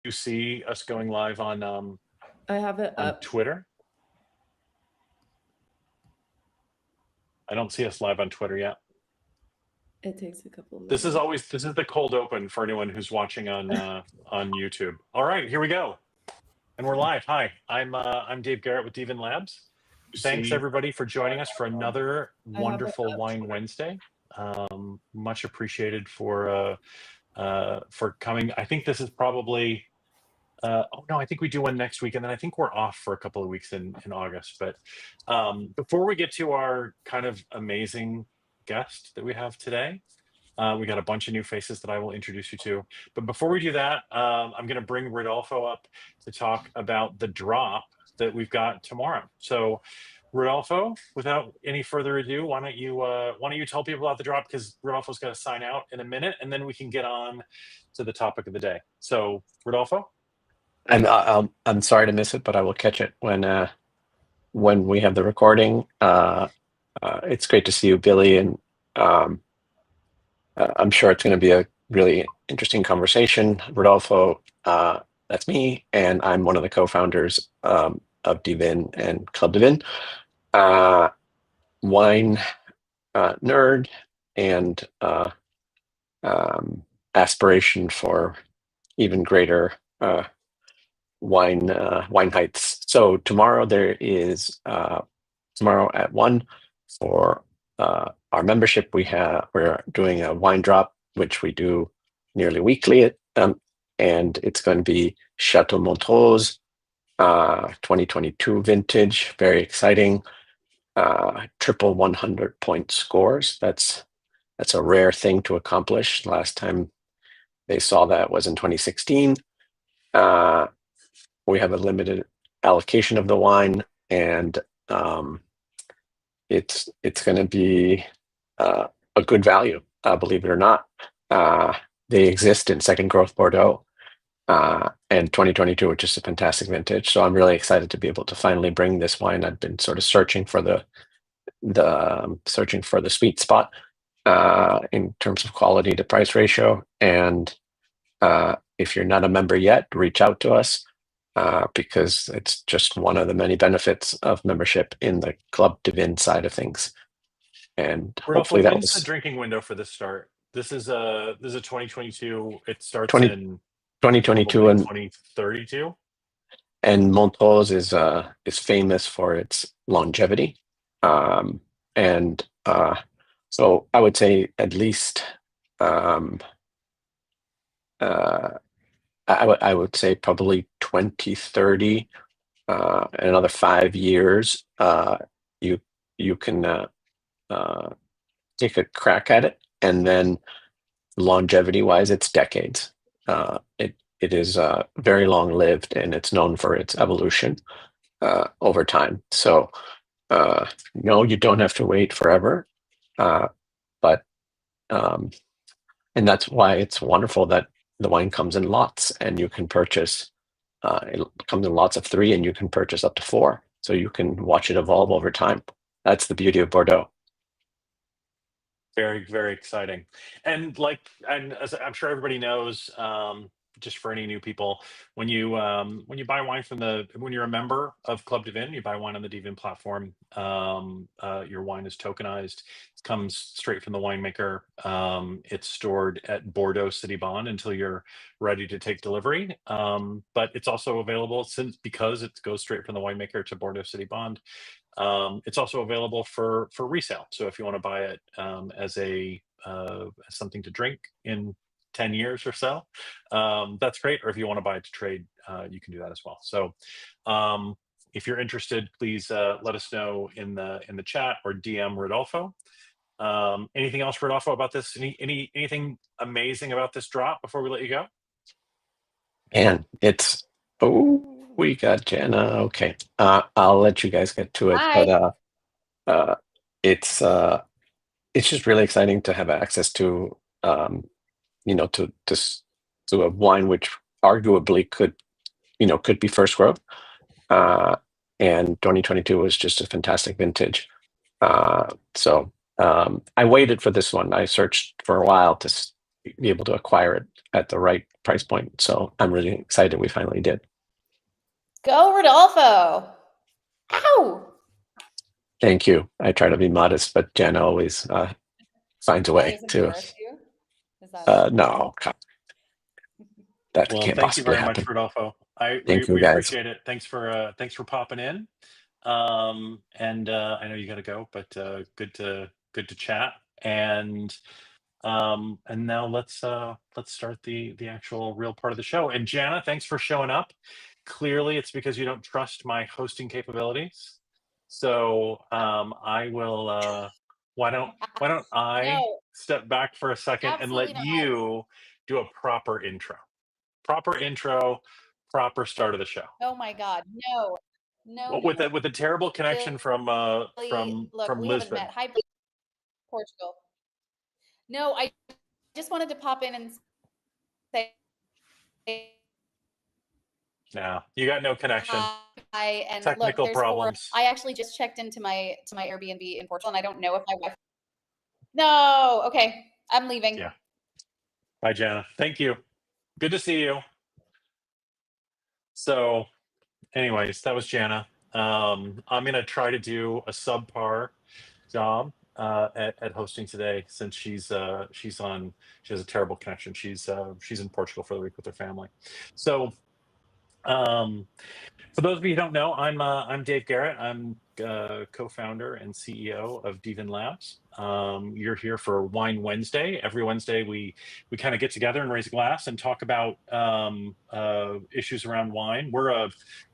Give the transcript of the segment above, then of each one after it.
you see us going live on I have it on up. Twitter? I don't see us live on Twitter yet. It takes a couple of This is minutes. the cold open for anyone who's watching on YouTube. All right, here we go. And we're live. Hi, I'm Dave Garrett with dVIN Labs. Thanks everybody for joining us for another wonderful Wine Wednesday. Much appreciated for coming. I think this is probably oh no, I think we do one next week, and then I think we're off for a couple of weeks in August. But before we get to our kind of amazing guest that we have today, we got a bunch of new faces that I will introduce you to. But before we do that, I'm going to bring Rodolfo up to talk about the drop that we've got tomorrow. So Rodolfo, without any further ado, why don't you tell people about the drop, because Rodolfo's got to sign out in a minute, and then we can get on to the topic of the day. So Rodolfo? I'm sorry to miss it, but I will catch it when we have the recording. It's great to see you, Billy, and I'm sure it's going to be a really interesting conversation. Rodolfo, that's me, and I'm one of the co-founders of dVIN and Club dVIN. Wine nerd and aspiration for even greater wine heights. So tomorrow tomorrow at 1 for our membership. We're doing a wine drop, which we do nearly weekly, and it's going to be Chateau Montrose 2022 vintage. Very exciting. Triple 100-point scores. That's a rare thing to accomplish. Last time they saw that was in 2016. We have a limited allocation of the wine, and it's going to be a good value, believe it or not. They exist in second growth Bordeaux, and 2022, which is a fantastic vintage. So I'm really excited to be able to finally bring this wine. I've been sort of searching for the sweet spot in terms of quality to price ratio. And if you're not a member yet, reach out to us. Because it's just one of the many benefits of membership in the Club dVIN side of things. And hopefully that was the drinking window for this start. This is a 2022. It starts 2022 and 2032. And Montrose is famous for its longevity. And so I would say at least I would say probably 2030, another 5 years, you can take a crack at it, and then longevity wise, it's decades. It is very long lived, and it's known for its evolution over time. So no, you don't have to wait forever, but and that's why it's wonderful that the wine comes in lots, and you can purchase. It comes in lots of 3, and you can purchase up to 4, so you can watch it evolve over time. That's the beauty of Bordeaux. Very, very exciting. And as I'm sure everybody knows, just for any new people, when you buy wine when you're a member of Club dVIN, you buy wine on the dVIN platform. Your wine is tokenized. It comes straight from the winemaker. It's stored at Bordeaux City Bond until you're ready to take delivery. But it's also available because it goes straight from the winemaker to Bordeaux City Bond. It's also available for resale. So if you want to buy it as something to drink in 10 years or so, that's great. Or if you want to buy it to trade, you can do that as well. So if you're interested, please let us know in the chat or DM Rodolfo. Anything else, Rodolfo, about this? Anything amazing about this drop before we let you go? And we got Jana. Okay, I'll let you guys get to it. Hi. But it's just really exciting to have access to to a wine which arguably could be first growth. And 2022 was just a fantastic vintage. So I waited for this one. I searched for a while to be able to acquire it at the right price point. So I'm really excited we finally did. Go Rodolfo. Ow. Thank you. I try to be modest, but Jana always finds a way Does it to. embarrass you? Is that No, that Well, can't thank you possibly very much, happen. Rodolfo. Thank you, We guys. appreciate it. Thanks for popping in. And I know you got to go, but good to chat. And now let's start the actual real part of the show. And Jana, thanks for showing up. Clearly, it's because you don't trust my hosting capabilities. So I will. Why don't I no, step back for a second and absolutely let not. you do a proper intro? Proper intro, proper start of the show. Oh my God, no, no, With no, a terrible connection from Billy, look, we haven't Lisbon. met. Hi, Portugal. No, I just wanted to pop in and say No, you got no connection. hi. And Technical look, there's problems. I actually just checked into my Airbnb in Portugal, and I don't know if my wife. No, okay, I'm leaving. Yeah. Bye, Jana. Thank you. Good to see you. So, anyways, that was Jana. I'm gonna try to do a subpar job at hosting today, since she has a terrible connection. She's in Portugal for the week with her family. So for those of you who don't know, I'm Dave Garrett. I'm co-founder and CEO of dVIN Labs. You're here for Wine Wednesday. Every Wednesday, we kind of get together and raise a glass and talk about issues around wine. We're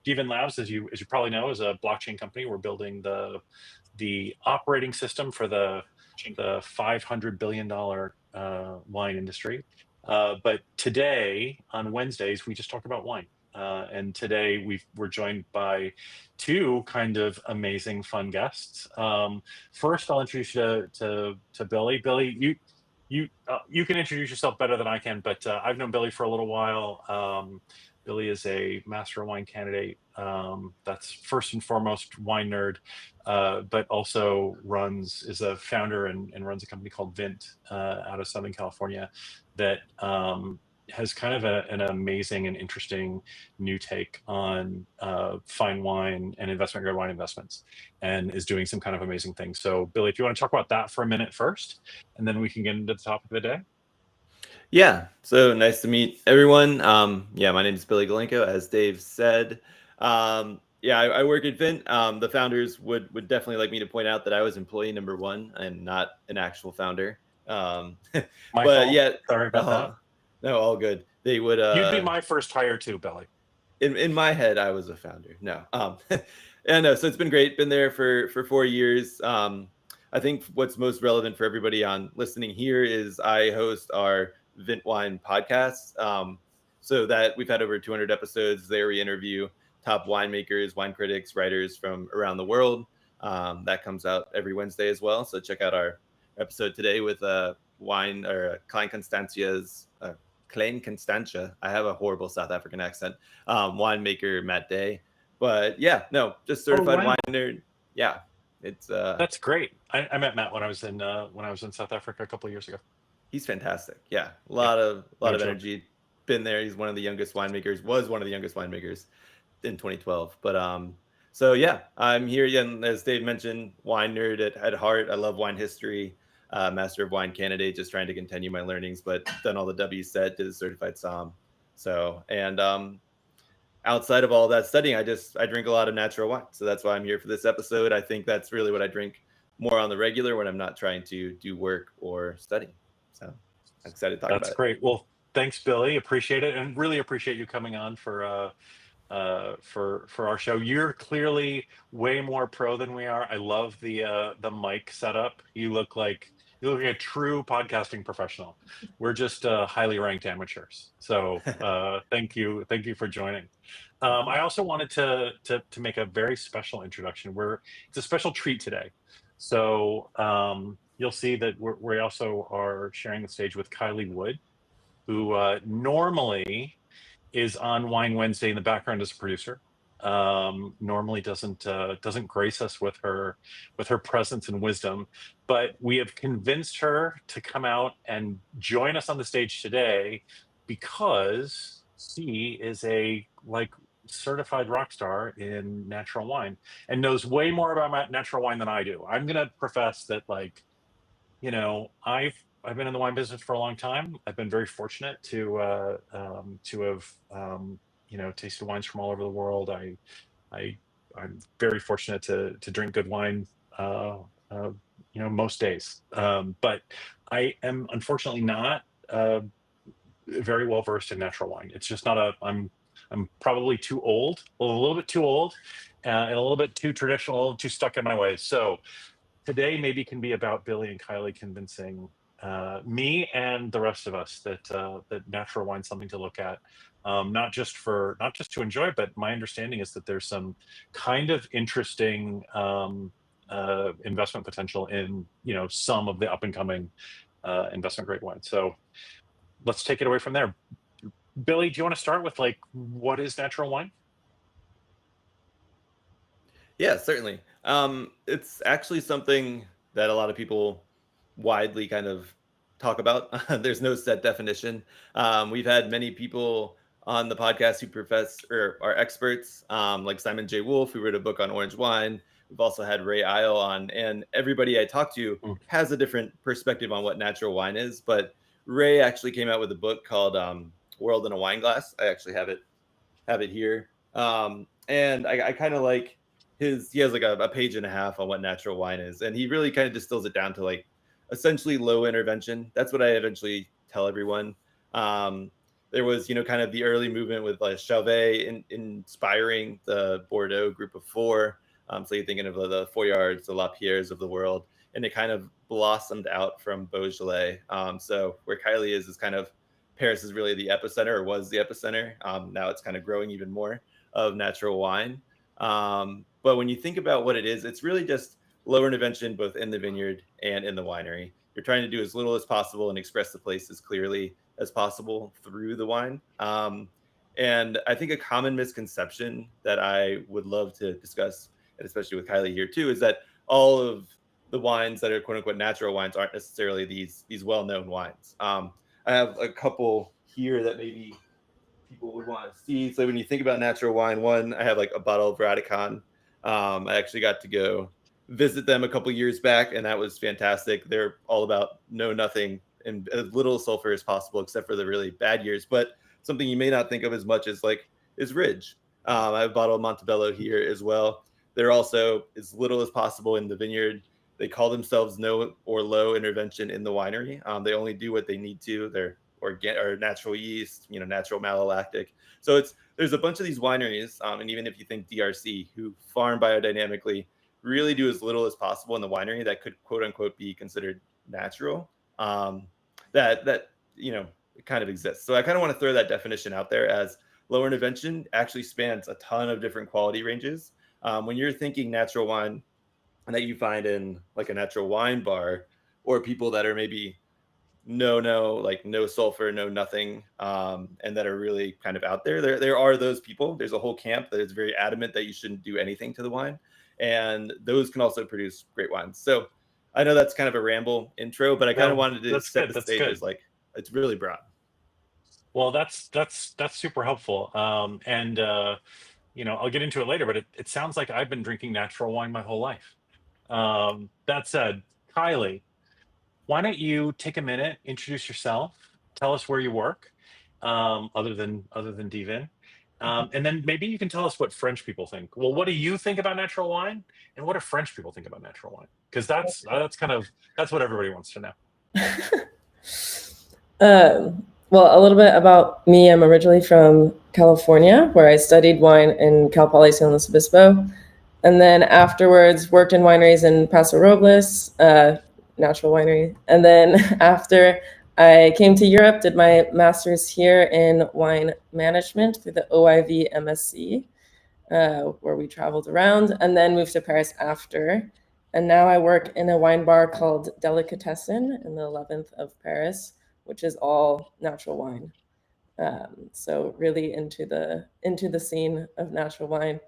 dVIN Labs, as you probably know, is a blockchain company. We're building the operating system for the $500 billion wine industry. But today, on Wednesdays, we just talk about wine. And today we're joined by two kind of amazing, fun guests. First, I'll introduce you to Billy. Billy, you can introduce yourself better than I can, but I've known Billy for a little while. Billy is a Master of Wine candidate. That's first and foremost wine nerd, but also is a founder and runs a company called Vint out of Southern California that has kind of an amazing and interesting new take on fine wine and investment grade wine investments, and is doing some kind of amazing things. So Billy, if you want to talk about that for a minute first, and then we can get into the topic of the day. Yeah, so nice to meet everyone. Yeah, my name is Billy Galanko, as Dave said. Yeah, I work at Vint. The founders would definitely like me to point out that I was employee number one and not an actual founder. My but fault. yeah, Sorry about that. No, all good. They would. You'd be my first hire too, Billy. In my head, I was a founder. No. Yeah, no. So it's been great. Been there for 4 years. I think what's most relevant for everybody on listening here is I host our Vint Wine podcast. So that we've had over 200 episodes there. We interview top winemakers, wine critics, writers from around the world. That comes out every Wednesday as well. So check out our episode today with wine or Klein Constantia's Klein Constantia. I have a horrible South African accent. Winemaker Matt Day. But yeah, no, just certified wine nerd. Yeah, it's that's great. I met Matt when I was in South Africa a couple of years ago. He's fantastic. Yeah, a lot of energy. Been there. He's one of the youngest winemakers. Was one of the youngest winemakers in 2012. But so yeah, I'm here again, as Dave mentioned, wine nerd at heart. I love wine history. Master of Wine candidate, just trying to continue my learnings, but done all the W set, did a certified somm. So, and outside of all that studying, I drink a lot of natural wine. So that's why I'm here for this episode. I think that's really what I drink more on the regular when I'm not trying to do work or study. So I'm excited to talk about it. That's great. Well, thanks, Billy. Appreciate it, and really appreciate you coming on for our show. You're clearly way more pro than we are. I love the mic setup. You look like a true podcasting professional. We're just highly ranked amateurs. So thank you for joining. I also wanted to make a very special introduction. It's a special treat today. So you'll see that we also are sharing the stage with Kylie Wood, who normally is on Wine Wednesday in the background as a producer. normally doesn't grace us with her presence and wisdom, but we have convinced her to come out and join us on the stage today because she is a certified rock star in natural wine and knows way more about natural wine than I do. I'm gonna profess that, I've been in the wine business for a long time. I've been very fortunate to have tasted wines from all over the world. I'm very fortunate to drink good wine, most days. But I am unfortunately not very well versed in natural wine. It's just not I'm probably too old, a little bit too old, and a little bit too traditional, too stuck in my ways. So today maybe can be about Billy and Kylie convincing me and the rest of us that natural wine's something to look at, not just to enjoy, but my understanding is that there's some kind of interesting investment potential in some of the up and coming investment grade wine. So let's take it away from there. Billy, do you want to start with what is natural wine? Yeah, certainly. It's actually something that a lot of people widely kind of talk about. There's no set definition. We've had many people on the podcast who profess or are experts, like Simon J. Wolfe, who wrote a book on orange wine. We've also had Ray Isle on, and everybody I talk to has a different perspective on what natural wine is. But Ray actually came out with a book called World in a Wine Glass. I actually have it here. And I kind of like he has like a page and a half on what natural wine is. And he really kind of distills it down to essentially low intervention. That's what I eventually tell everyone. There was, kind of the early movement with Chauvet inspiring the Bordeaux group of four. So you're thinking of the Foillards, the Lapierres of the world, and it kind of blossomed out from Beaujolais. So where Kylie is kind of Paris is really the epicenter, or was the epicenter. Now it's kind of growing even more of natural wine. But when you think about what it is, it's really just lower intervention, both in the vineyard and in the winery. You're trying to do as little as possible and express the place as clearly as possible through the wine. And I think a common misconception that I would love to discuss, and especially with Kylie here too, is that all of the wines that are quote unquote natural wines aren't necessarily these well-known wines. I have a couple here that maybe people would want to see. So when you think about natural wine, one, I have a bottle of Radicon. I actually got to go visit them a couple years back, and that was fantastic. They're all about nothing and as little sulfur as possible, except for the really bad years. But something you may not think of as much as is Ridge. I have a bottle of Montebello here as well. They're also as little as possible in the vineyard. They call themselves no or low intervention in the winery. They only do what they need to. They're organic or natural yeast, natural malolactic. So there's a bunch of these wineries, and even if you think DRC, who farm biodynamically, really do as little as possible in the winery that could quote unquote be considered natural. That it kind of exists. So I kind of want to throw that definition out there, as lower intervention actually spans a ton of different quality ranges. When you're thinking natural wine that you find in a natural wine bar, or people that are maybe no sulfur, no nothing, and that are really kind of out there. There are those people. There's a whole camp that is very adamant that you shouldn't do anything to the wine, and those can also produce great wines. So I know that's kind of a ramble intro, but I kind of wanted to set the stage as it's really broad. Well, that's super helpful. I'll get into it later, but it sounds like I've been drinking natural wine my whole life. That said, Kylie, why don't you take a minute, introduce yourself, tell us where you work, other than dVIN, and then maybe you can tell us what French people think. Well, what do you think about natural wine, and what do French people think about natural wine? Because that's what everybody wants to know. Well, a little bit about me. I'm originally from California, where I studied wine in Cal Poly San Luis Obispo, and then afterwards worked in wineries in Paso Robles, natural winery. And then after I came to Europe, did my master's here in wine management through the OIV MSc, where we traveled around, and then moved to Paris after. And now I work in a wine bar called Delicatessen in the 11th of Paris, which is all natural wine. So really into the scene of natural wine.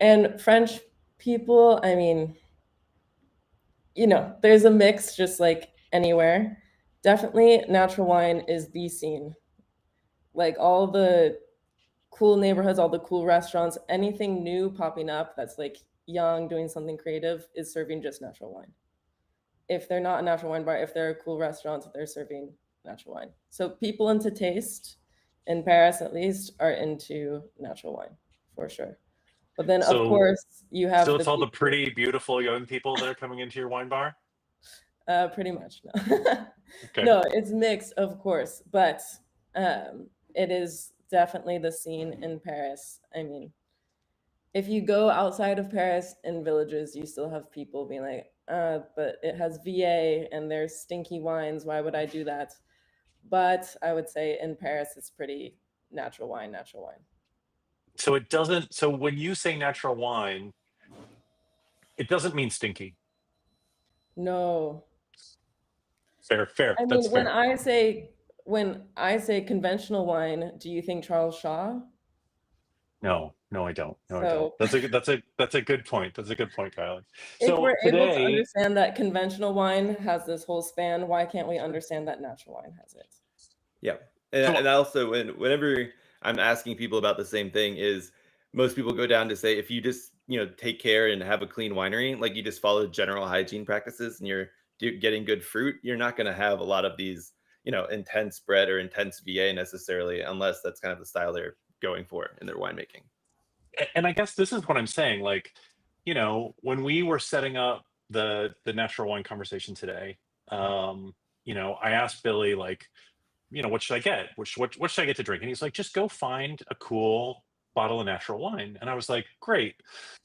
And French people, I mean, there's a mix just like anywhere. Definitely natural wine is the scene. Like all the cool neighborhoods, all the cool restaurants, anything new popping up that's like young, doing something creative is serving just natural wine. If they're not a natural wine bar, if they're a cool restaurant, they're serving natural wine. So people into taste in Paris, at least, are into natural wine for sure. But then, of course, you have it's all the people, pretty, beautiful young people that are coming into your wine bar? pretty much, no. Okay. No, it's mixed, of course, but it is definitely the scene in Paris. I mean, if you go outside of Paris in villages, you still have people being like, but it has VA and there's stinky wines. Why would I do that? But I would say in Paris, it's pretty natural wine, natural wine. So it doesn't, so when you say natural wine, it doesn't mean stinky. No. Fair. I That's mean, when fair. I say conventional wine, do you think Charles Shaw? No, I don't. No, I don't. So That's a good point. That's a good point, Kylie. if So we're able to today, understand that conventional wine has this whole span, why can't we understand that natural wine has it? Yeah. And also, whenever I'm asking people about the same thing, is most people go down to say, if you just, take care and have a clean winery, like you just follow general hygiene practices and you're getting good fruit, you're not going to have a lot of these, intense bread or intense VA necessarily, unless that's kind of the style they're going for in their winemaking. and I guess this is what I'm saying. Like, when we were setting up the natural wine conversation today, I asked Billy, like, what should I get? What should I get to drink? And he's like, just go find a cool bottle of natural wine. And I was like, great.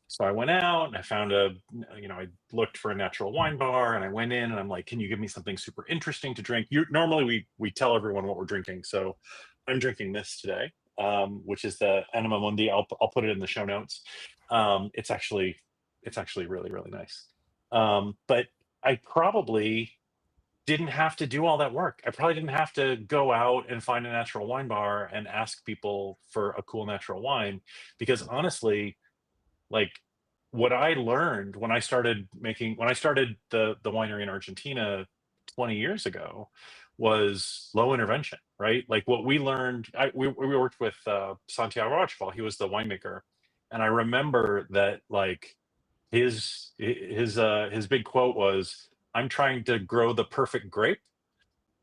So I went out and I found I looked for a natural wine bar and I went in and I'm like, can you give me something super interesting to drink? Normally we tell everyone what we're drinking. So I'm drinking this today, which is the Anima Mundi. I'll put it in the show notes. It's actually really, really nice. But I probably didn't have to do all that work. I probably didn't have to go out and find a natural wine bar and ask people for a cool natural wine, because honestly, like, what I learned when I started the winery in Argentina 20 years ago was low intervention, right? Like what we learned, we worked with Santiago Archibald. He was the winemaker, and I remember that, like, his big quote was, I'm trying to grow the perfect grape,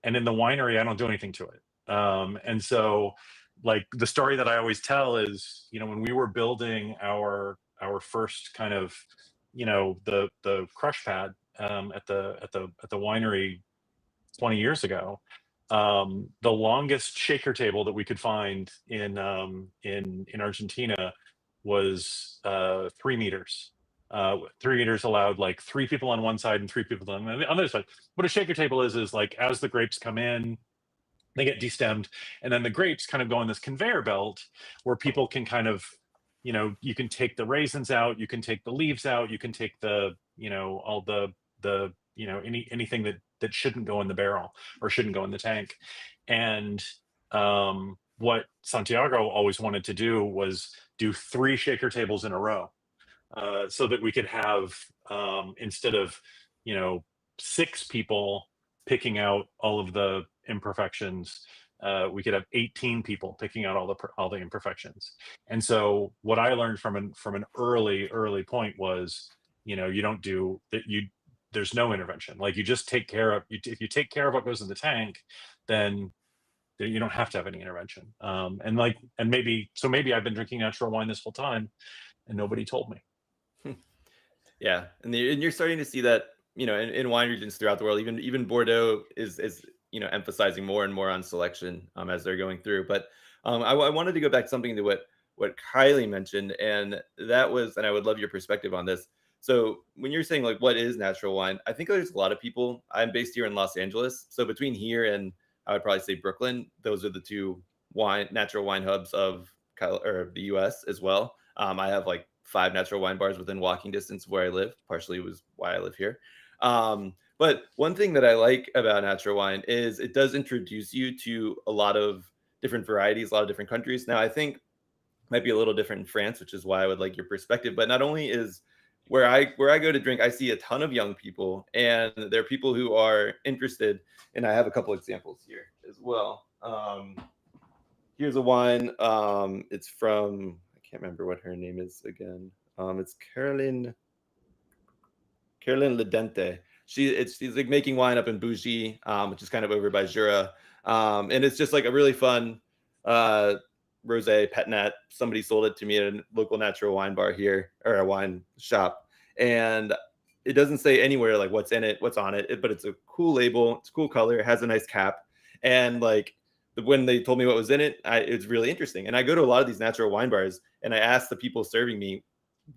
and in the winery I don't do anything to it. And so, like, the story that I always tell is, when we were building our first kind of, the crush pad at the winery 20 years ago, the longest shaker table that we could find in Argentina was 3 meters. 3 meters allowed like 3 people on one side and 3 people on the other side. What a shaker table is like, as the grapes come in, they get destemmed, and then the grapes kind of go on this conveyor belt where people can kind of, you can take the raisins out, you can take the leaves out, you can take the, all the anything that shouldn't go in the barrel or shouldn't go in the tank. And what Santiago always wanted to do was do 3 shaker tables in a row, so that we could have, instead of 6 people picking out all of the imperfections, we could have 18 people picking out all the imperfections. And so what I learned from an early point was, you don't do that. There's no intervention. Like, you just take care of, if you take care of what goes in the tank, then you don't have to have any intervention. And maybe I've been drinking natural wine this whole time and nobody told me. Yeah, and you're starting to see that, in wine regions throughout the world. Even Bordeaux is emphasizing more and more on selection as they're going through. But I wanted to go back to something to what Kylie mentioned, and that was, and I would love your perspective on this. So when you're saying, like, what is natural wine, I think there's a lot of people. I'm based here in Los Angeles, so between here and, I would probably say, Brooklyn, those are the 2 natural wine hubs of the U.S. as well. I have like 5 natural wine bars within walking distance of where I live. Partially was why I live here. But one thing that I like about natural wine is it does introduce you to a lot of different varieties, a lot of different countries. Now, I think might be a little different in France, which is why I would like your perspective. But not only is where I go to drink, I see a ton of young people, and there are people who are interested. And I have a couple examples here as well. Here's a wine. It's from, I can't remember what her name is again. It's Caroline Ledente. She's like making wine up in Bougie, which is kind of over by Jura. And it's just like a really fun rosé pet nat. Somebody sold it to me at a local natural wine bar here, or a wine shop. And it doesn't say anywhere like what's in it, what's on it, but it's a cool label. It's a cool color. It has a nice cap. And like when they told me what was in it, it's really interesting. And I go to a lot of these natural wine bars and I ask the people serving me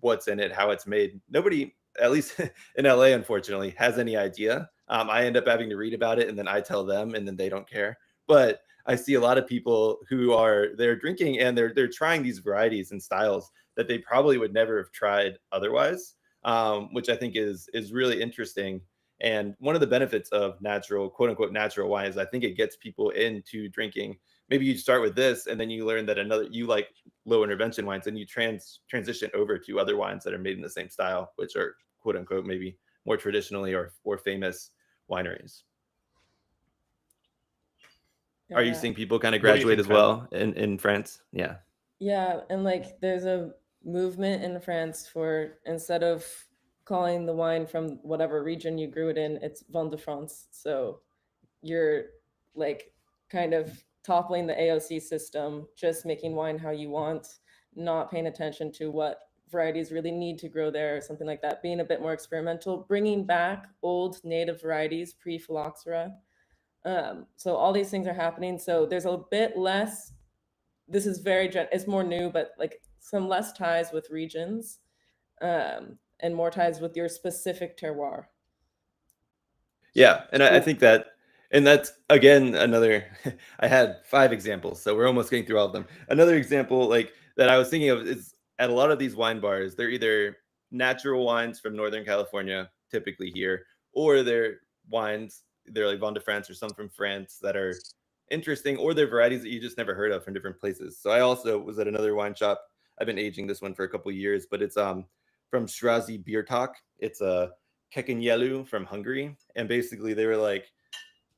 what's in it, how it's made. Nobody, at least in LA, unfortunately, has any idea. I end up having to read about it, and then I tell them, and then they don't care. But I see a lot of people who are they're drinking and they're trying these varieties and styles that they probably would never have tried otherwise, which I think is really interesting. And one of the benefits of natural, quote unquote, natural wine is I think it gets people into drinking. Maybe you start with this, and then you learn that you like low intervention wines, and you transition over to other wines that are made in the same style, which are quote unquote maybe more traditionally or famous wineries. Are you seeing people kind of graduate as well in France? Yeah. Yeah, and like there's a movement in France for, instead of calling the wine from whatever region you grew it in, it's Vin de France. So you're like kind of toppling the AOC system, just making wine how you want, not paying attention to what varieties really need to grow there or something like that, being a bit more experimental, bringing back old native varieties pre-phylloxera. So all these things are happening. So there's a bit less, this is it's more new, but like some less ties with regions, and more ties with your specific terroir. Yeah, and I think that, and that's again another. I had 5 examples, so we're almost getting through all of them. Another example, like that I was thinking of, is at a lot of these wine bars, they're either natural wines from Northern California, typically here, or they're wines, they're like Vin de France or some from France that are interesting, or they're varieties that you just never heard of from different places. So I also was at another wine shop. I've been aging this one for a couple of years, but it's from Strazi Biertalk. It's a Kekanyelu from Hungary. And basically they were like,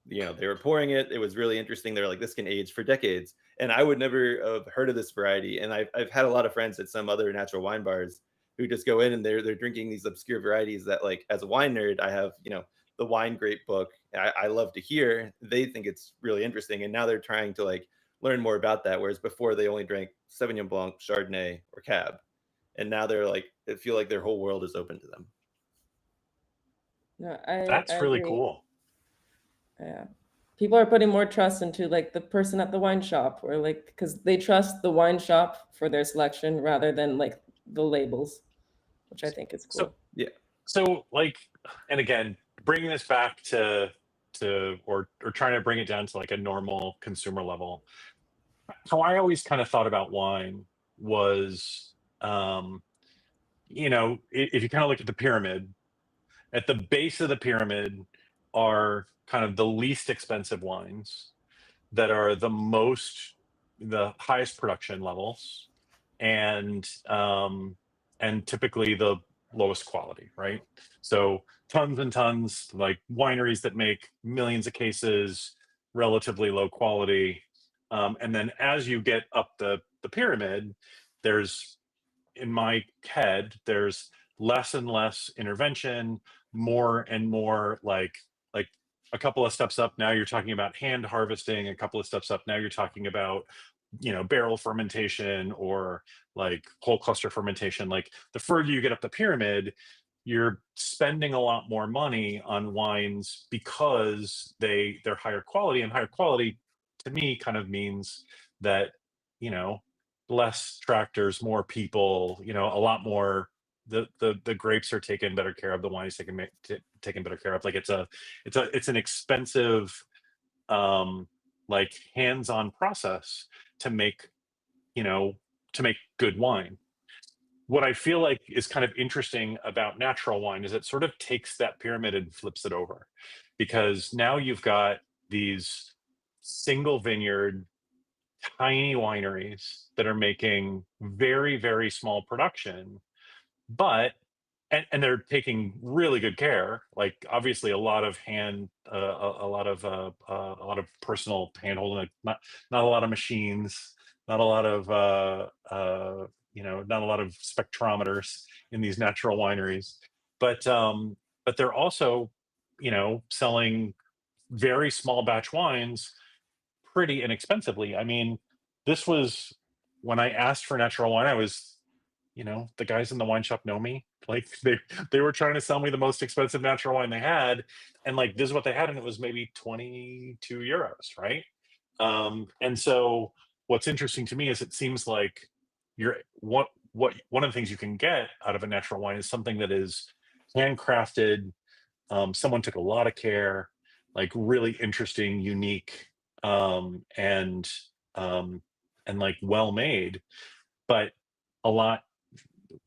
they were pouring it. It was really interesting. They were like, this can age for decades. And I would never have heard of this variety. And I've had a lot of friends at some other natural wine bars who just go in and they're drinking these obscure varieties that, like, as a wine nerd, I have, the wine grape book. I love to hear. They think it's really interesting. And now they're trying to like learn more about that. Whereas before they only drank Sauvignon Blanc, Chardonnay, or Cab. And now they're like, they feel like their whole world is open to them. No, That's I really agree. cool. Yeah. People are putting more trust into like the person at the wine shop, or like, because they trust the wine shop for their selection rather than like the labels, which I think is cool. So yeah. So like, and again, bringing this back to or trying to bring it down to like a normal consumer level. How I always kind of thought about wine was, if you kind of look at the pyramid, at the base of the pyramid are kind of the least expensive wines that are the highest production levels, and typically the lowest quality, right? So tons and tons, like wineries that make millions of cases, relatively low quality. And then as you get up the pyramid, there's, in my head, there's less and less intervention, more and more like a couple of steps up, now you're talking about hand harvesting. A couple of steps up, now you're talking about barrel fermentation or like whole cluster fermentation. Like the further you get up the pyramid, you're spending a lot more money on wines because they're higher quality, and higher quality to me kind of means that less tractors, more people, a lot more, the grapes are taken better care of, the wine is taken better care of. Like it's an expensive like hands-on process to make good wine. What I feel like is kind of interesting about natural wine is it sort of takes that pyramid and flips it over, because now you've got these single vineyard tiny wineries that are making very, very small production, but and they're taking really good care. Like obviously a lot of a lot of a lot of personal hand holding, like not a lot of machines, not a lot of not a lot of spectrometers in these natural wineries, but they're also selling very small batch wines pretty inexpensively. I mean, this was when I asked for natural wine, I was, the guys in the wine shop know me. Like they were trying to sell me the most expensive natural wine they had, and like this is what they had, and it was maybe 22 euros, right? And so what's interesting to me is it seems like you're what one of the things you can get out of a natural wine is something that is handcrafted. Someone took a lot of care, like really interesting, unique, and like well made, but a lot,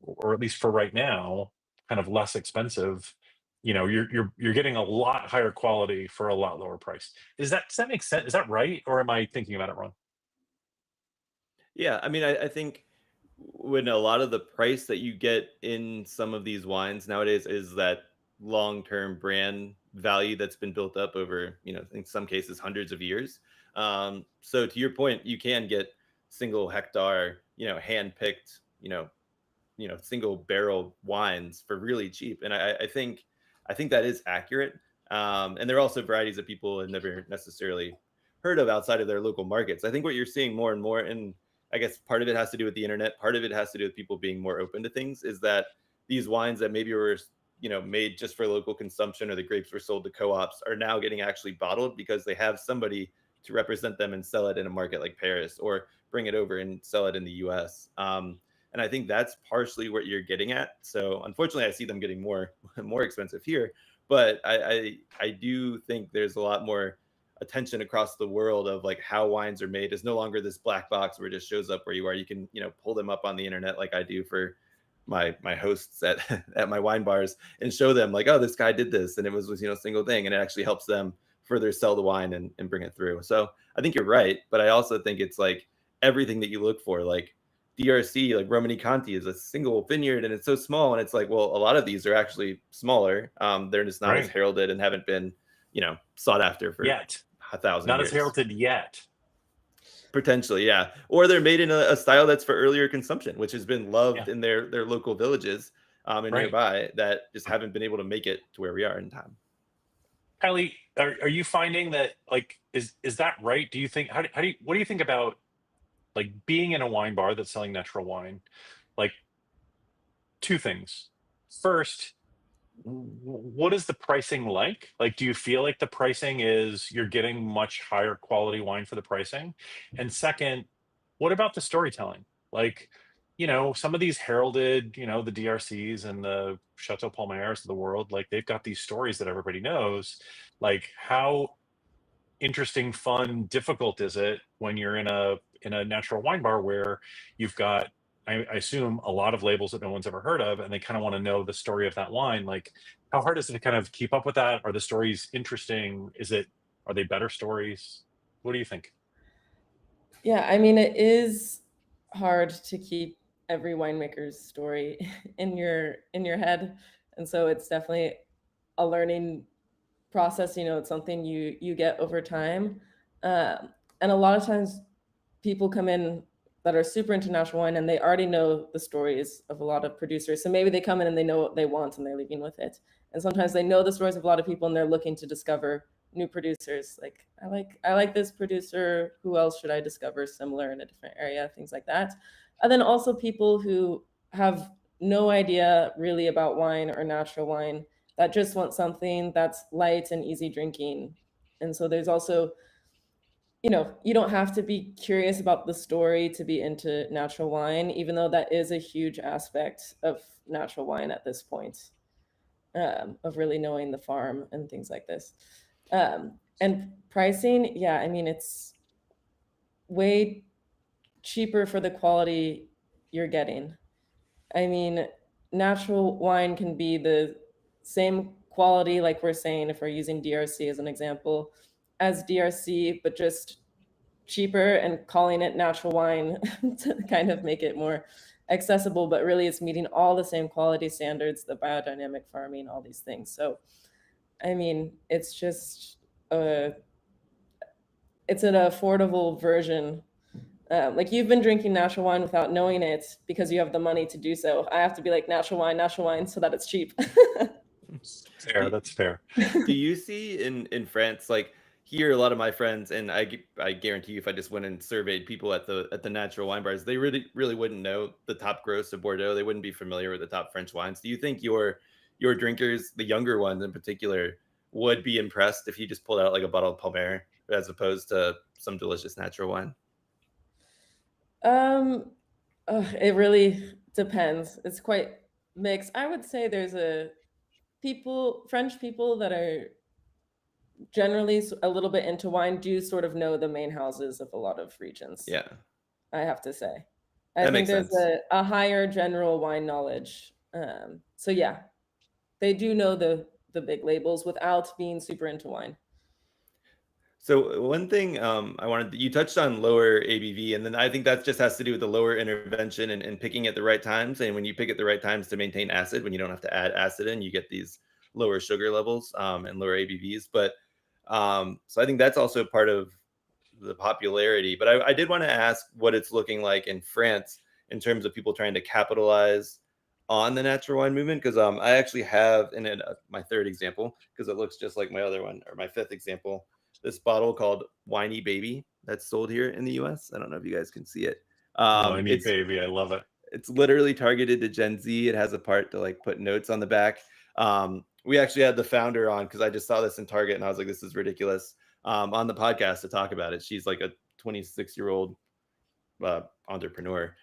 or at least for right now, kind of less expensive. You're getting a lot higher quality for a lot lower price. Does that make sense? Is that right, or am I thinking about it wrong? Yeah, I mean, I think when a lot of the price that you get in some of these wines nowadays is that long-term brand value that's been built up over, in some cases, hundreds of years. So to your point, you can get single hectare, hand-picked, single barrel wines for really cheap, and I think that is accurate. And there are also varieties that people have never necessarily heard of outside of their local markets. I think what you're seeing more and more, and I guess part of it has to do with the internet, part of it has to do with people being more open to things, is that these wines that maybe were made just for local consumption, or the grapes were sold to co-ops, are now getting actually bottled because they have somebody to represent them and sell it in a market like Paris, or bring it over and sell it in the US. And I think that's partially what you're getting at. So unfortunately, I see them getting more more expensive here, but I do think there's a lot more attention across the world of like how wines are made. Is no longer this black box where it just shows up where you are. You can pull them up on the internet, like I do for my hosts at at my wine bars, and show them like, oh, this guy did this, and it was single thing, and it actually helps them further sell the wine and bring it through. So I think you're right, but I also think it's like everything that you look for, like DRC, like Romani Conti is a single vineyard, and it's so small, and it's like, well, a lot of these are actually smaller. They're just not as Right. heralded and haven't been sought after for Yet. 1,000 Not years. as heralded yet. Potentially, yeah. Or they're made in a style that's for earlier consumption, which has been loved Yeah. in their local villages and Right. nearby, that just haven't been able to make it to where we are in time. Kylie, are you finding that, like, is that right? Do you think, what do you think about like being in a wine bar that's selling natural wine? Like, two things. First, what is the pricing like? Like, do you feel like the pricing is, you're getting much higher quality wine for the pricing? And second, what about the storytelling? Like, some of these heralded, the DRCs and the Chateau Palmares of the world, like they've got these stories that everybody knows. Like, how interesting, fun, difficult is it when you're in a natural wine bar where you've got, I assume, a lot of labels that no one's ever heard of, and they kind of want to know the story of that wine. Like, how hard is it to kind of keep up with that? Are the stories interesting? Are they better stories? What do you think? Yeah, I mean, it is hard to keep every winemaker's story in your head, and so it's definitely a learning process. It's something you get over time, and a lot of times people come in that are super international wine, and they already know the stories of a lot of producers. So maybe they come in and they know what they want, and they're leaving with it. And sometimes they know the stories of a lot of people, and they're looking to discover new producers. Like, I like this producer. Who else should I discover similar in a different area? Things like that. And then also people who have no idea really about wine or natural wine, that just want something that's light and easy drinking. And so there's also, you don't have to be curious about the story to be into natural wine, even though that is a huge aspect of natural wine at this point, of really knowing the farm and things like this. And pricing, yeah, I mean, it's way cheaper for the quality you're getting. I mean, natural wine can be the same quality, like we're saying, if we're using DRC as an example, as DRC, but just cheaper and calling it natural wine to kind of make it more accessible, but really it's meeting all the same quality standards, the biodynamic farming, all these things. So, I mean, it's just it's an affordable version. Like you've been drinking natural wine without knowing it because you have the money to do so. I have to be like natural wine, so that it's cheap. Fair, that's fair. Do you see in France, like here, a lot of my friends, and I guarantee you, if I just went and surveyed people at the natural wine bars, they really wouldn't know the top gross of Bordeaux. They wouldn't be familiar with the top French wines. Do you think your drinkers, the younger ones in particular, would be impressed if you just pulled out like a bottle of Palmer as opposed to some delicious natural wine? It really depends. It's quite mixed. I would say there's French people that are generally a little bit into wine do sort of know the main houses of a lot of regions. Yeah, I have to say. that I think makes there's sense. a higher general wine knowledge. So yeah, they do know the big labels without being super into wine. So one thing you touched on lower ABV, and then I think that just has to do with the lower intervention and picking at the right times. And when you pick at the right times to maintain acid, when you don't have to add acid in, you get these lower sugar levels and lower ABVs. But so I think that's also part of the popularity. But I did want to ask what it's looking like in France in terms of people trying to capitalize on the natural wine movement. Because I actually have in my third example, because it looks just like my other one, or my fifth example, this bottle called Whiny Baby that's sold here in the US. I don't know if you guys can see it. Whiny Baby, I love it. It's literally targeted to Gen Z. It has a part to like put notes on the back. We actually had the founder on because I just saw this in Target and I was like, this is ridiculous, on the podcast to talk about it. She's like a 26-year-old entrepreneur,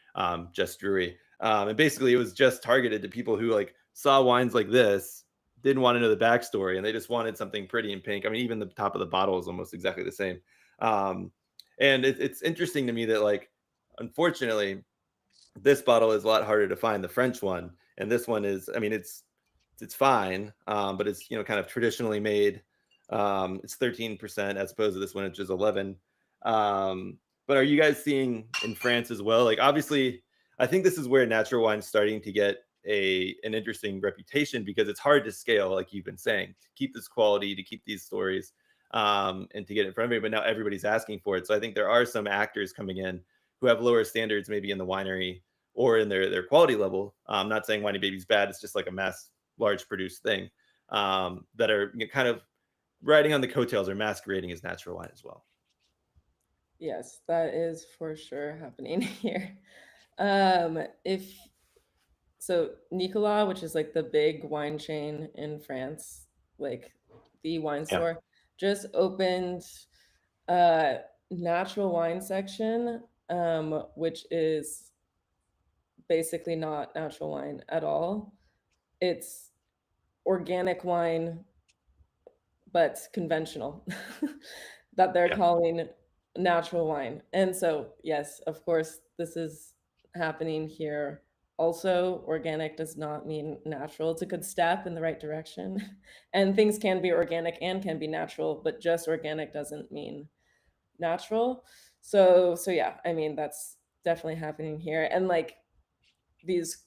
Jess Drury. And basically it was just targeted to people who like saw wines like this, didn't want to know the backstory, and they just wanted something pretty and pink. I mean, even the top of the bottle is almost exactly the same. And it's interesting to me that, like, unfortunately, this bottle is a lot harder to find, the French one, and this one is, I mean, it's fine, but it's, you know, kind of traditionally made. It's 13% as opposed to this one, which is 11. But are you guys seeing in France as well? Like, obviously, I think this is where natural wine's starting to get an interesting reputation because it's hard to scale, like you've been saying, to keep this quality, to keep these stories, and to get it in front of everybody. But now everybody's asking for it. So I think there are some actors coming in who have lower standards, maybe in the winery or in their quality level. I'm not saying Whiny Baby's bad. It's just like a mass, large produced thing, that are, you know, kind of riding on the coattails or masquerading as natural wine as well. Yes, that is for sure happening here. So Nicolas, which is like the big wine chain in France, like the wine store, just opened a natural wine section, which is basically not natural wine at all. It's organic wine, but conventional, that they're calling natural wine. And so, yes, of course, this is happening here. Also, organic does not mean natural. It's a good step in the right direction. And things can be organic and can be natural, but just organic doesn't mean natural. So yeah, I mean, that's definitely happening here. And like these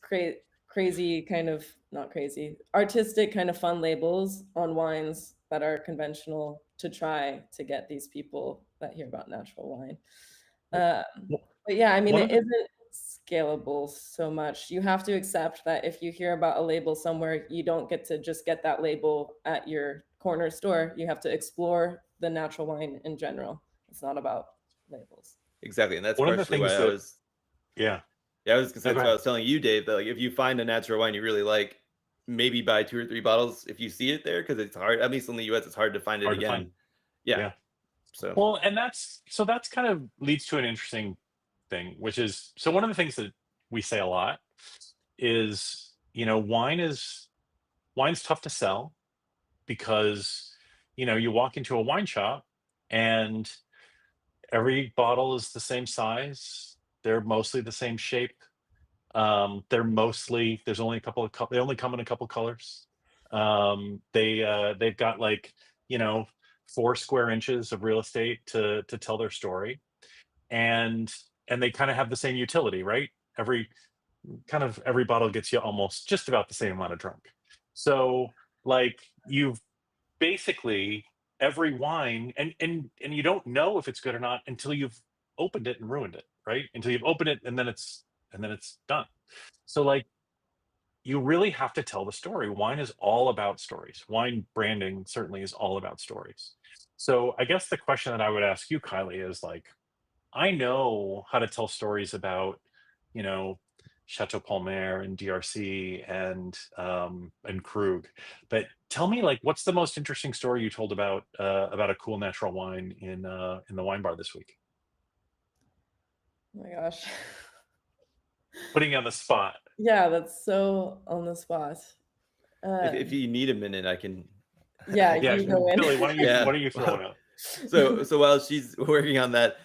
crazy kind of, not crazy, artistic kind of fun labels on wines that are conventional to try to get these people that hear about natural wine. But yeah, I mean, it isn't scalable so much. You have to accept that if you hear about a label somewhere, you don't get to just get that label at your corner store. You have to explore the natural wine in general. It's not about labels. Exactly. And that's one partially of the things why that, I was, yeah, I was gonna say, that's what I was telling you, Dave, that like if you find a natural wine you really like, maybe buy 2 or 3 bottles if you see it there, because it's hard, at least in the US, it's hard to find it again. Yeah. So well, and that's kind of leads to an interesting thing, which is, so one of the things that we say a lot is, you know, wine's tough to sell because, you know, you walk into a wine shop and every bottle is the same size. They're mostly the same shape. There's only a couple of they only come in a couple colors. They've got, like, you know, 4 square inches of real estate to tell their story. and they kind of have the same utility, right? Every bottle gets you almost just about the same amount of drunk. So like you've basically every wine, and you don't know if it's good or not until you've opened it and ruined it, right? Until you've opened it and then it's done. So like you really have to tell the story. Wine is all about stories. Wine branding certainly is all about stories. So I guess the question that I would ask you, Kylie, is like, I know how to tell stories about, you know, Chateau Palmer and DRC and Krug, but tell me, like, what's the most interesting story you told about a cool natural wine in the wine bar this week? Oh my gosh. Putting you on the spot. Yeah, that's so on the spot. If you need a minute, I can. Yeah, Yeah, you go in. Billy, why Yeah. don't you throw it out? So while she's working on that,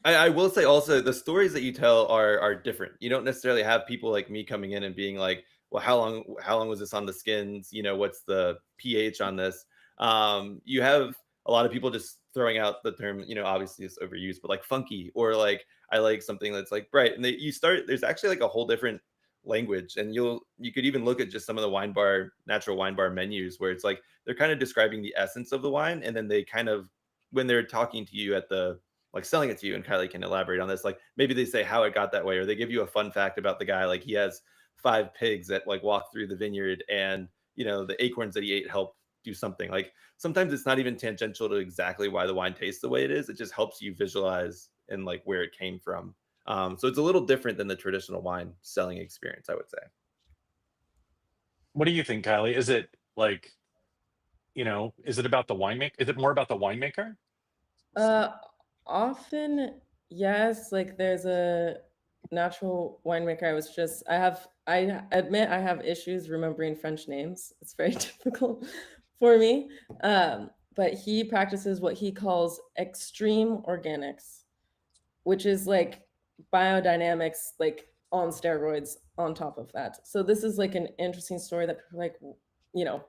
I will say also the stories that you tell are different. You don't necessarily have people like me coming in and being like, well, how long was this on the skins? You know, what's the pH on this? You have a lot of people just throwing out the term, you know, obviously it's overused, but like funky, or like I like something that's like bright. And there's actually like a whole different language, and you could even look at just some of the natural wine bar menus where it's like they're kind of describing the essence of the wine, and then they kind of, when they're talking to you at the, like selling it to you, and Kylie can elaborate on this, like maybe they say how it got that way, or they give you a fun fact about the guy, like he has 5 pigs that like walk through the vineyard, and you know the acorns that he ate help do something. Like sometimes it's not even tangential to exactly why the wine tastes the way it is, it just helps you visualize and like where it came from. So it's a little different than the traditional wine selling experience, I would say. What do you think, Kylie? Is it like, is it about the winemaker? Is it more about the winemaker? Often, yes. Like there's a natural winemaker. I admit I have issues remembering French names. It's very difficult for me. But he practices what he calls extreme organics, which is like biodynamics, like on steroids on top of that. So this is like an interesting story that people are like,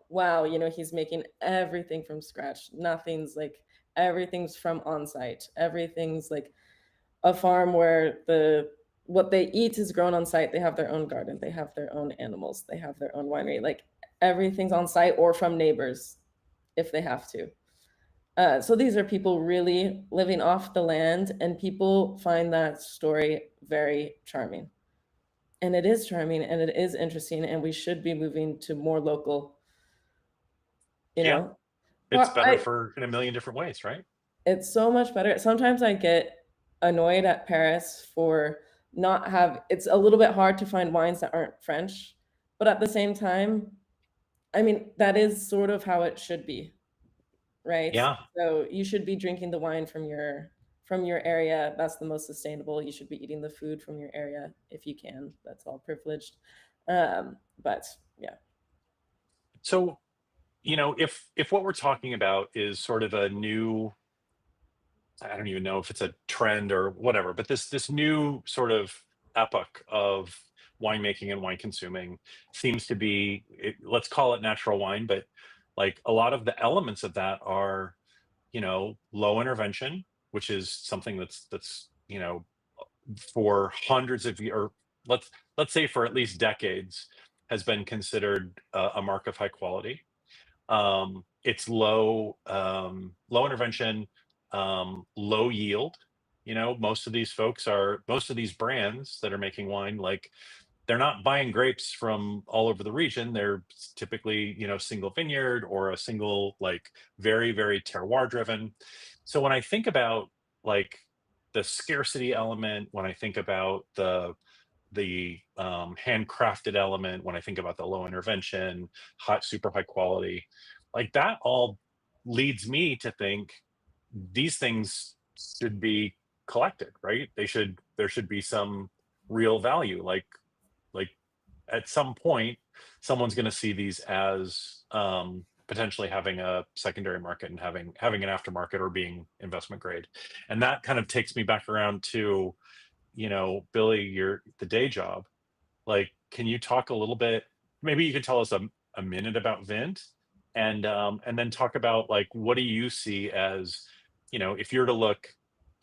wow, he's making everything from scratch. Everything's from on site. Everything's like a farm where what they eat is grown on site. They have their own garden. They have their own animals. They have their own winery. Like everything's on site or from neighbors if they have to. So these are people really living off the land, and people find that story very charming. And it is charming and it is interesting, and we should be moving to more local, Yeah. It's better in a million different ways, right? It's so much better. Sometimes I get annoyed at Paris for it's a little bit hard to find wines that aren't French, but at the same time, I mean, that is sort of how it should be, right? Yeah. So you should be drinking the wine from your area. That's the most sustainable. You should be eating the food from your area if you can. That's all privileged. But yeah. So, if what we're talking about is sort of a new, I don't even know if it's a trend or whatever, but this new sort of epoch of winemaking and wine consuming seems to be, let's call it natural wine, but like a lot of the elements of that are, low intervention, which is something that's for hundreds of years, or let's say for at least decades, has been considered a mark of high quality. It's low intervention, low yield. Most of these brands that are making wine, like they're not buying grapes from all over the region. They're typically, single vineyard or a single, like very, very terroir driven. So when I think about like the scarcity element, when I think about the handcrafted element, when I think about the low intervention, super high quality, like that all leads me to think these things should be collected, right? There should be some real value. Like at some point, someone's going to see these as potentially having a secondary market and having an aftermarket or being investment grade. And that kind of takes me back around to, Billy, the day job. Like, can you talk a little bit? Maybe you could tell us a minute about Vint, and then talk about like what do you see as, if you're to look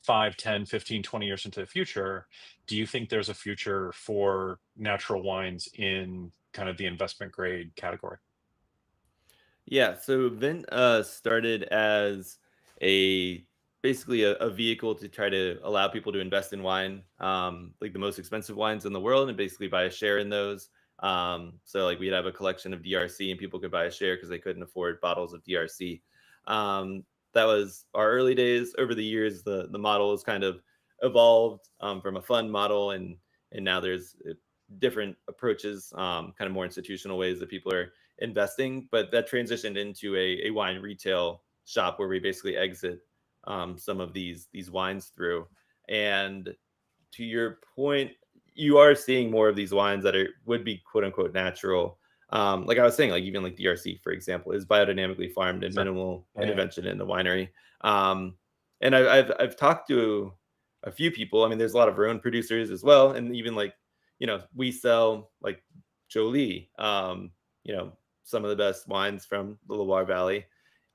5, 10, 15, 20 years into the future, do you think there's a future for natural wines in kind of the investment grade category? Yeah, so Vint started as a basically a vehicle to try to allow people to invest in wine, like the most expensive wines in the world, and basically buy a share in those. So like we'd have a collection of DRC, and people could buy a share because they couldn't afford bottles of DRC. That was our early days. Over the years, the model has kind of evolved from a fund model, and now there's different approaches, kind of more institutional ways that people are investing, but that transitioned into a wine retail shop where we basically exit some of these wines through. And to your point, you are seeing more of these wines that would be quote unquote natural. Like I was saying, like even like DRC, for example, is biodynamically farmed and Sure. minimal Yeah. intervention in the winery. And I've talked to a few people. I mean, there's a lot of our own producers as well, and even like we sell like Jolie, some of the best wines from the Loire Valley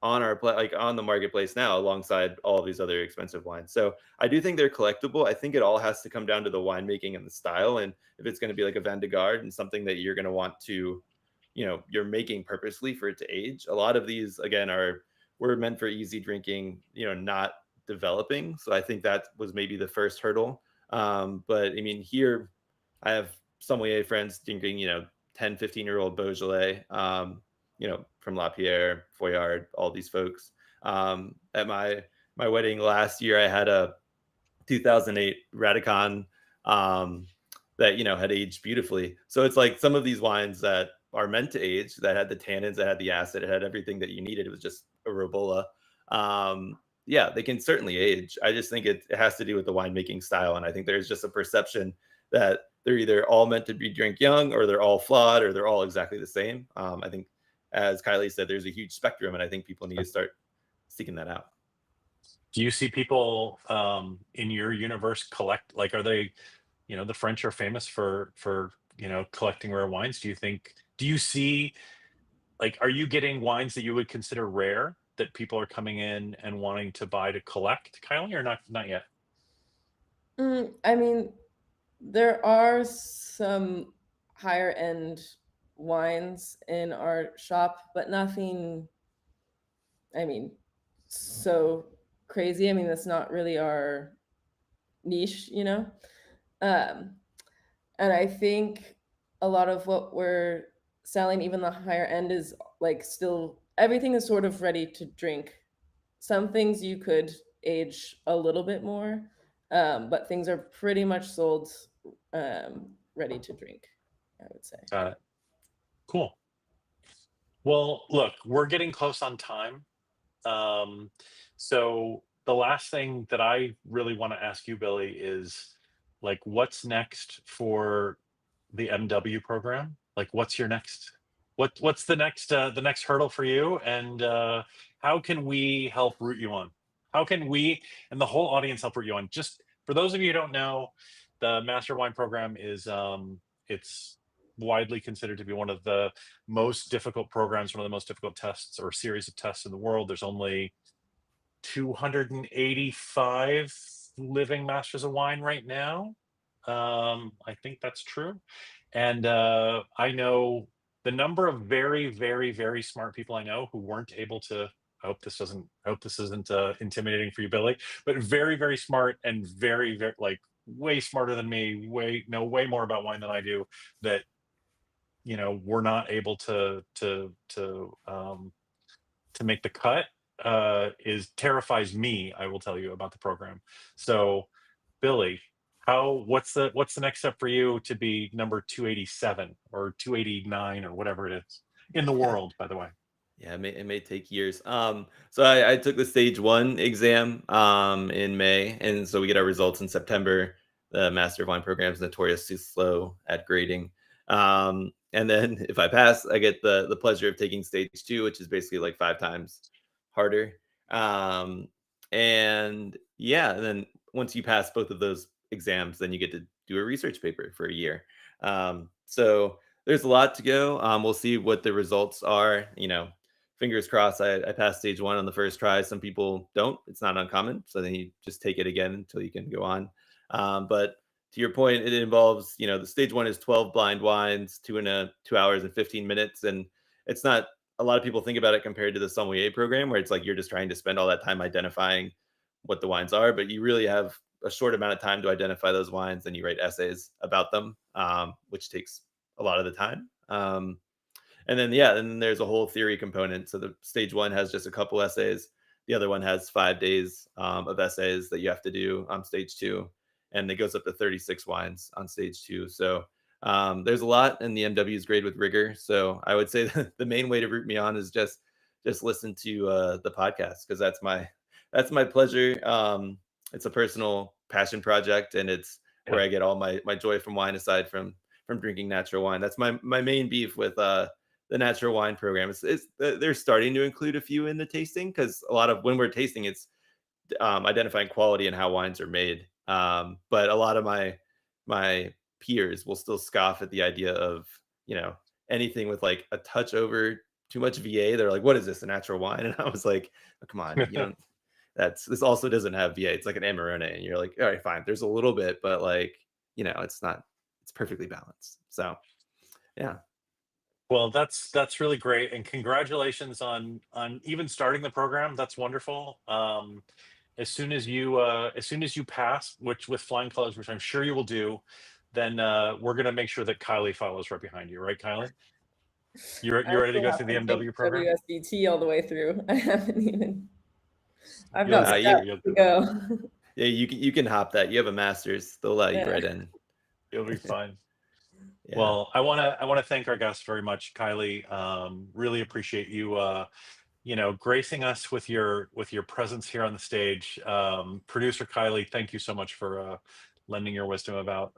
on our like on the marketplace now alongside all of these other expensive wines. So I do think they're collectible. I think it all has to come down to the winemaking and the style. And if it's going to be like a Vin de Garde and something that you're going to want to, you're making purposely for it to age. A lot of these again were meant for easy drinking, not developing. So I think that was maybe the first hurdle. But I mean, here I have sommelier friends drinking, 10, 15-year-old Beaujolais, from Lapierre, Foillard, all these folks. At my wedding last year, I had a 2008 Radicon that, had aged beautifully. So it's like some of these wines that are meant to age, that had the tannins, that had the acid, it had everything that you needed. It was just a Robola. Yeah, they can certainly age. I just think it has to do with the winemaking style. And I think there's just a perception that they're either all meant to be drink young, or they're all flawed, or they're all exactly the same. I think, as Kylie said, there's a huge spectrum, and I think people need to start seeking that out. Do you see people in your universe collect, like, are they, the French are famous for collecting rare wines. Do you see, like, are you getting wines that you would consider rare that people are coming in and wanting to buy to collect, Kylie, or not yet? I mean, there are some higher end wines in our shop, but nothing, so crazy. That's not really our niche, and I think a lot of what we're selling, even the higher end, is like still everything is sort of ready to drink. Some things you could age a little bit more, but things are pretty much sold ready to drink, I would say. Got it. Cool. Well, look, we're getting close on time. So the last thing that I really want to ask you, Billy, is like, what's next for the MW program? Like, what's your next, what's the next hurdle for you? And how can we help root you on? How can we and the whole audience help root you on? Just for those of you who don't know, the Master Wine program is it's widely considered to be one of the most difficult programs, one of the most difficult tests or series of tests in the world. There's only 285 living masters of wine right now. I think that's true. And I know the number of very, very, very smart people I know who weren't able to. I hope this isn't intimidating for you, Billy, but very, very smart and very, very, like, way smarter than me, know way more about wine than I do, that we're not able to make the cut, terrifies me, I will tell you, about the program. So Billy, what's the next step for you to be number 287 or 289 or whatever it is in the world, by the way? Yeah, it may take years. So I took the stage 1 exam in May, and so we get our results in September. The Master of Wine program is notoriously slow at grading. And then if I pass, I get the pleasure of taking stage 2, which is basically like 5 times harder. And yeah, and then once you pass both of those exams, then you get to do a research paper for a year. So there's a lot to go. We'll see what the results are. fingers crossed, I passed stage 1 on the first try. Some people don't. It's not uncommon. So then you just take it again until you can go on. But to your point, it involves, the stage 1 is 12 blind wines, 2 hours and 15 minutes. And it's not, a lot of people think about it compared to the sommelier program, where it's like you're just trying to spend all that time identifying what the wines are, but you really have a short amount of time to identify those wines, and you write essays about them, which takes a lot of the time. And then, then there's a whole theory component. So the stage 1 has just a couple essays. The other one has 5 days of essays that you have to do on stage 2. And it goes up to 36 wines on stage 2. So there's a lot, and the MW is great with rigor. So I would say that the main way to root me on is just listen to the podcast, because that's my pleasure. It's a personal passion project, and it's where I get all my joy from wine, aside from drinking natural wine. That's my main beef with the natural wine program. They're starting to include a few in the tasting, because a lot of, when we're tasting, it's identifying quality and how wines are made. But a lot of my peers will still scoff at the idea of, anything with like a touch over too much VA. They're like, what is this, a natural wine? And I was like, oh, come on, you don't, this also doesn't have VA. It's like an Amarone. And you're like, all right, fine. There's a little bit, but like, it's perfectly balanced. So yeah. Well, that's really great, and congratulations on even starting the program. That's wonderful. As soon as you pass, which with flying colors, which I'm sure you will do, then we're gonna make sure that Kylie follows right behind you, right, Kylie? You're ready to go through the MW program? WSBT all the way through. I haven't even. I've You'll got get steps through. to go. Yeah, you can hop that. You have a master's. They'll let you right in. You'll be fine. Yeah. Well, I want to thank our guests very much, Kylie. Really appreciate you gracing us with your presence here on the stage. Producer Kylie, thank you so much for lending your wisdom about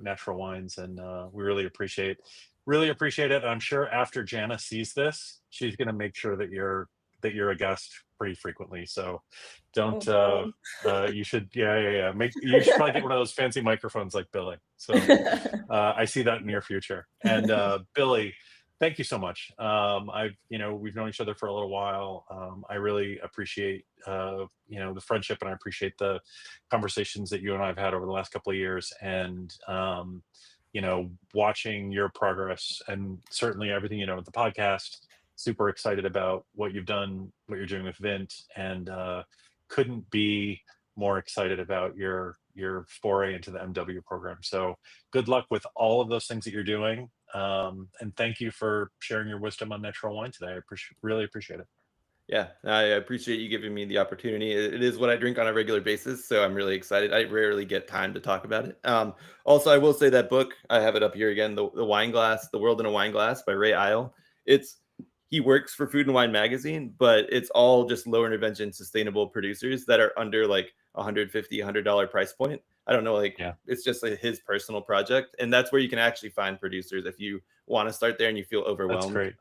natural wines, and we really appreciate it. I'm sure after Jana sees this, she's going to make sure that you're a guest pretty frequently. So don't you should you should probably get one of those fancy microphones like Billy. So I see that in your future. And Billy, thank you so much. We've known each other for a little while. I really appreciate the friendship, and I appreciate the conversations that you and I have had over the last couple of years, and watching your progress, and certainly everything with the podcast. Super excited about what you've done, what you're doing with Vint, and couldn't be more excited about your foray into the MW program. So good luck with all of those things that you're doing. And thank you for sharing your wisdom on natural wine today. I really appreciate it. Yeah, I appreciate you giving me the opportunity. It is what I drink on a regular basis, so I'm really excited. I rarely get time to talk about it. Also, I will say that book, I have it up here again, the Wine Glass, The World in a Wine Glass by Ray Isle. He works for Food and Wine magazine, but it's all just low intervention sustainable producers that are under like $150, $100 price point. I don't know, It's just like his personal project, and that's where you can actually find producers if you want to start there and you feel overwhelmed. That's great.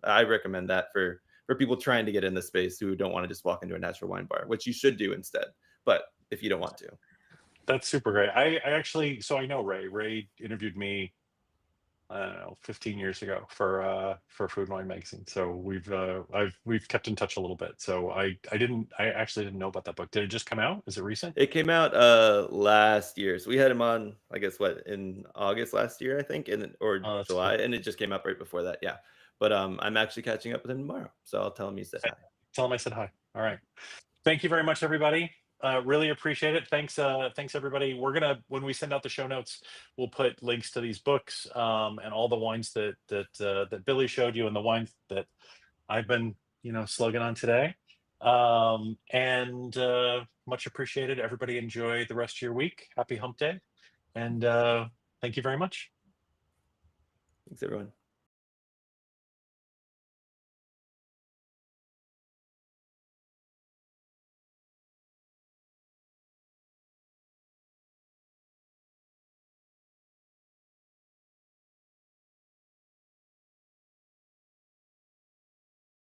I recommend that for people trying to get in the space who don't want to just walk into a natural wine bar, which you should do instead. But if you don't want to, that's super great. I actually, so I know Ray. Ray interviewed me, I don't know, 15 years ago for Food and Wine magazine. So we've kept in touch a little bit. So I actually didn't know about that book. Did it just come out? Is it recent? It came out last year. So we had him on, I guess, in August last year, I think, or July, cool. And it just came out right before that. Yeah. But I'm actually catching up with him tomorrow. So I'll tell him you said hi. Tell him I said hi. All right. Thank you very much, everybody. Really appreciate it. Thanks everybody. We're gonna, when we send out the show notes, we'll put links to these books and all the wines that Billy showed you, and the wines that I've been slugging on today. And much appreciated. Everybody enjoy the rest of your week. Happy Hump Day, and thank you very much. Thanks, everyone.